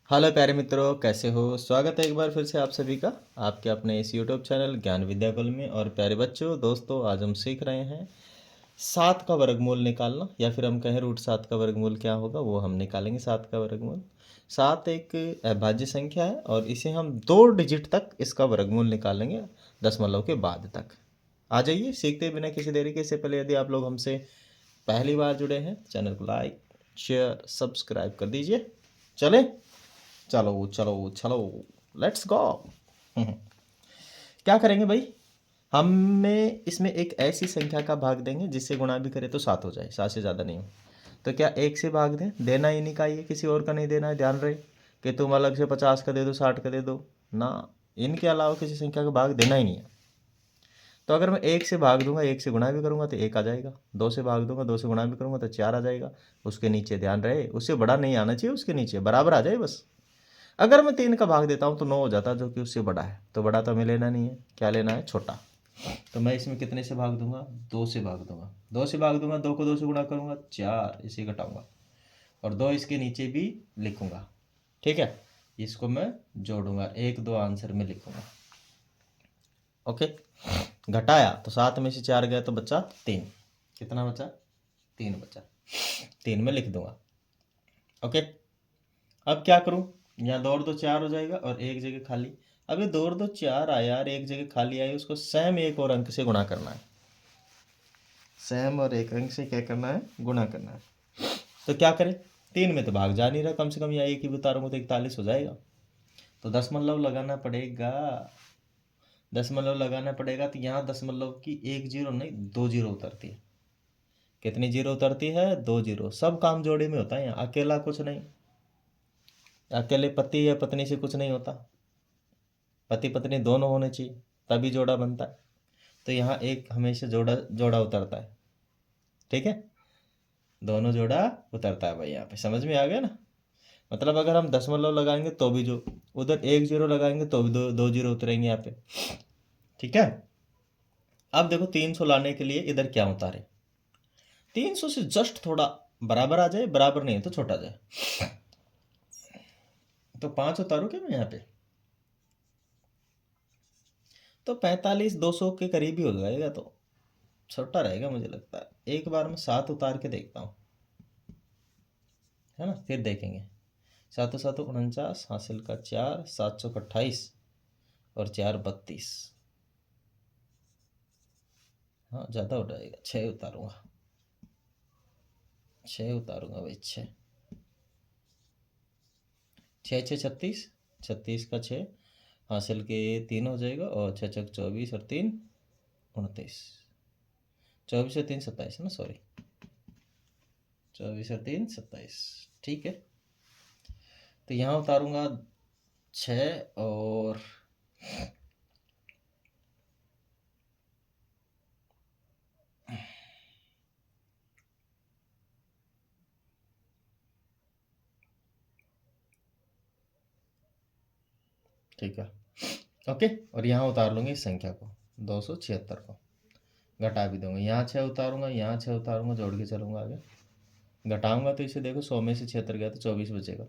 Hello प्यारे मित्रों, कैसे हो? स्वागत है एक बार फिर से आप सभी का आपके अपने इस यूट्यूब चैनल ज्ञान विद्या कुल में। और प्यारे बच्चों, दोस्तों, आज हम सीख रहे हैं सात का वर्गमूल निकालना, या फिर हम कहें रूट सात का वर्गमूल क्या होगा वो हम निकालेंगे। सात का वर्गमूल, सात एक अभाज्य संख्या है और इसे हम 2 डिजिट तक इसका वर्गमूल निकालेंगे, दशमलव के बाद तक। आ जाइए, सीखते बिना किसी देरी के। इससे पहले यदि आप लोग हमसे पहली बार जुड़े हैं, चैनल को लाइक शेयर सब्सक्राइब कर दीजिए। चले, चलो चलो चलो, लेट्स गो। क्या करेंगे भाई? हमें इसमें एक ऐसी संख्या का भाग देंगे जिससे गुणा भी करे तो 7 हो जाए, 7 से ज़्यादा नहीं हो। तो क्या एक से भाग दें? देना इन्हीं का ही है, किसी और का नहीं देना है। ध्यान रहे कि तुम अलग से 50 का दे दो, 60 का दे दो ना, इनके अलावा किसी संख्या का भाग देना ही नहीं है। तो अगर मैं एक से भाग दूंगा, एक से गुणा भी करूंगा तो एक आ जाएगा। दो से भाग दूंगा, दो से गुणा भी करूंगा तो 4 आ जाएगा। उसके नीचे ध्यान रहे, उससे बड़ा नहीं आना चाहिए, उसके नीचे बराबर आ जाए बस। अगर मैं 3 का भाग देता हूँ तो 9 हो जाता है, जो कि उससे बड़ा है। तो बड़ा तो हमें लेना नहीं है, क्या लेना है? छोटा। तो मैं इसमें कितने से भाग दूंगा? 2 से भाग दूंगा। 2 से भाग दूंगा, 2 को 2 से गुणा करूंगा 4, इसे घटाऊंगा और 2 इसके नीचे भी लिखूंगा। ठीक है, इसको मैं जोड़ूंगा, 1 2 आंसर में लिखूंगा। ओके, घटाया तो 7 में से 4 गया तो बचा 3। कितना बचा? 3 बचा, 3 में लिख दूंगा। ओके, अब क्या करूं? यहाँ 2 और 2 4 हो जाएगा और एक जगह खाली। अब ये 2 और 2 4 आया और एक जगह खाली आई, उसको सेम एक और अंक से गुणा करना है। सेम और एक अंक से क्या करना है? गुणा करना है। तो क्या करें? 3 में तो भाग जा नहीं रहा, कम से कम यहाँ एक ही उतारूंगा तो 41 हो जाएगा। तो दशमलव लगाना पड़ेगा, दशमलव लगाना पड़ेगा। तो यहाँ दशमलव की एक जीरो नहीं, 2 जीरो उतरती है। कितनी जीरो उतरती है? 2 जीरो। सब काम जोड़े में होता है, यहाँ अकेला कुछ नहीं। अकेले पति या पत्नी से कुछ नहीं होता, पति पत्नी दोनों होने चाहिए, तभी जोड़ा बनता है। तो यहाँ एक हमेशा जोड़ा जोड़ा उतरता है। ठीक है, दोनों जोड़ा उतरता है भाई। यहाँ पे समझ में आ गया ना? मतलब अगर हम दशमलव लगाएंगे तो भी जो उधर एक जीरो लगाएंगे तो भी दो दो जीरो उतरेंगे यहाँ पे। ठीक है, अब देखो 300 लाने के लिए इधर क्या उतारे? 300 से जस्ट थोड़ा बराबर आ जाए, बराबर नहीं है तो छोटा जाए। तो 5 उतारू क्या मैं यहाँ पे? तो 45 200 के करीब ही हो जाएगा, तो छोटा रहेगा मुझे लगता है। एक बार मैं 7 उतार के देखता हूँ, है ना, फिर देखेंगे। 7 7 49, हासिल का 4, 728 और 4 32। हाँ, ज़्यादा हो जाएगा, 6 उतारूंगा। 6 उतारूंगा भाई, 6 6 6 36, 36 का 6, हासिल के 3 हो जाएगा और 6 6 24 और 3 29। 24 और 3 27 है ना, सॉरी, 24 और 3 27। ठीक है, तो यहाँ उतारूंगा 6 और ठीक है। ओके, और यहाँ उतार लूँगी इस संख्या को, 276 को। घटा भी दूंगा, यहाँ 6 उतारूंगा, यहाँ 6 उतारूंगा, जोड़ के चलूंगा आगे। घटाऊंगा तो इसे देखो, 100 में से 76 गया तो 24 बचेगा।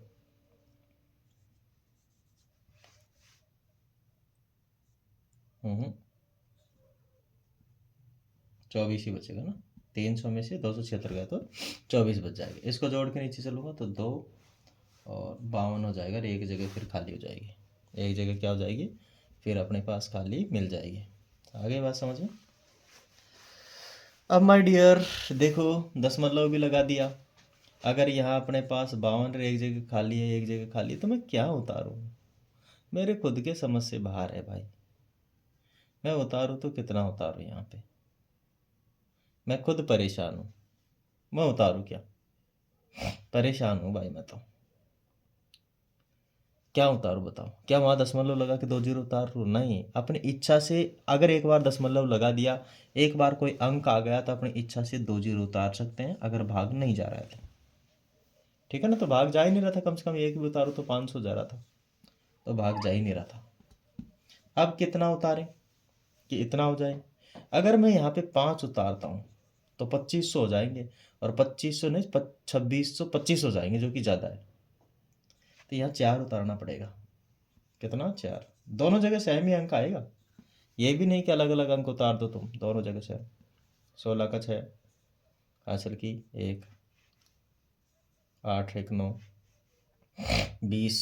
हम्म, 24 ही बचेगा ना। 300 में से 276 गया तो 24 बच जाएगा। इसको जोड़ के नीचे चलूंगा तो 2 और 52 हो जाएगा और एक जगह फिर खाली हो जाएगी। एक जगह क्या हो जाएगी? फिर अपने पास खाली मिल जाएगी। आगे बात समझ में? अब माय डियर, देखो, दशमलव भी लगा दिया। अगर यहाँ अपने पास 52 और एक जगह खाली है, एक जगह खाली है, तो मैं क्या उतारूँ? मेरे खुद के समझ से बाहर है भाई। मैं उतारूँ तो कितना उतारूँ? यहाँ पे मैं खुद परेशान हूँ, मैं उतारूँ क्या? परेशान हूँ भाई मैं तो। क्या उतारूँ बताओ? क्या वहाँ दशमलव लगा के 2 जीरो उतार लूँ? नहीं, अपनी इच्छा से। अगर एक बार दशमलव लगा दिया, एक बार कोई अंक आ गया तो अपनी इच्छा से 2 जीरो उतार सकते हैं, अगर भाग नहीं जा रहा है तो। ठीक है ना, तो भाग जा ही नहीं रहा था, कम से कम एक भी उतारो तो 500 जा रहा था, तो भाग जा ही नहीं रहा था। अब कितना उतारें कि इतना हो जाए? अगर मैं यहाँ पे 5 उतारता हूँ तो 2500 हो जाएंगे, और 2500 नहीं, 2600 25 हो जाएंगे, जो कि ज़्यादा है। तो यहाँ 4 उतारना पड़ेगा। कितना? 4। दोनों जगह सेम ही अंक आएगा, ये भी नहीं कि अलग अलग अंक उतार दो तुम, दोनों जगह सेम। 16 का 6, हासिल की 1, 8 1 9, 20,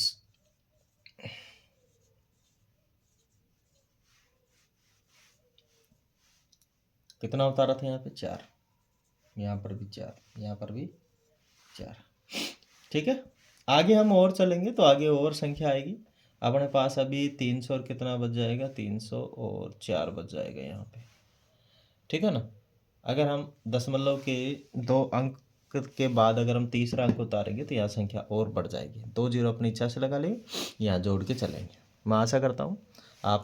कितना उतारा था यहाँ पे? 4। यहाँ पर भी 4, यहाँ पर भी 4। ठीक है, आगे हम और चलेंगे तो आगे और संख्या आएगी। अपने पास अभी 300 और कितना बच जाएगा? 300 और 4 बच जाएगा यहाँ पे। ठीक है ना। अगर हम दशमलव के 2 अंक के बाद अगर हम तीसरा अंक उतारेंगे तो यहाँ संख्या और बढ़ जाएगी। 2 जीरो अपनी इच्छा से लगा लेंगे, यहाँ जोड़ के चलेंगे। मैं आशा करता हूँ आप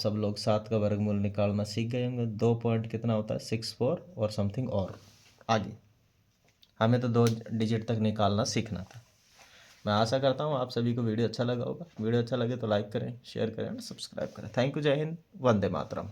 सब लोग 7 का वर्गमूल निकालना सीख गए होंगे। 2 पॉइंट कितना होता है? 64 और समथिंग। और आगे हमें तो 2 डिजिट तक निकालना सीखना था। मैं आशा करता हूँ आप सभी को वीडियो अच्छा लगा होगा। वीडियो अच्छा लगे तो लाइक करें, शेयर करें और सब्सक्राइब करें। Thank you. जय हिंद। वंदे मातरम।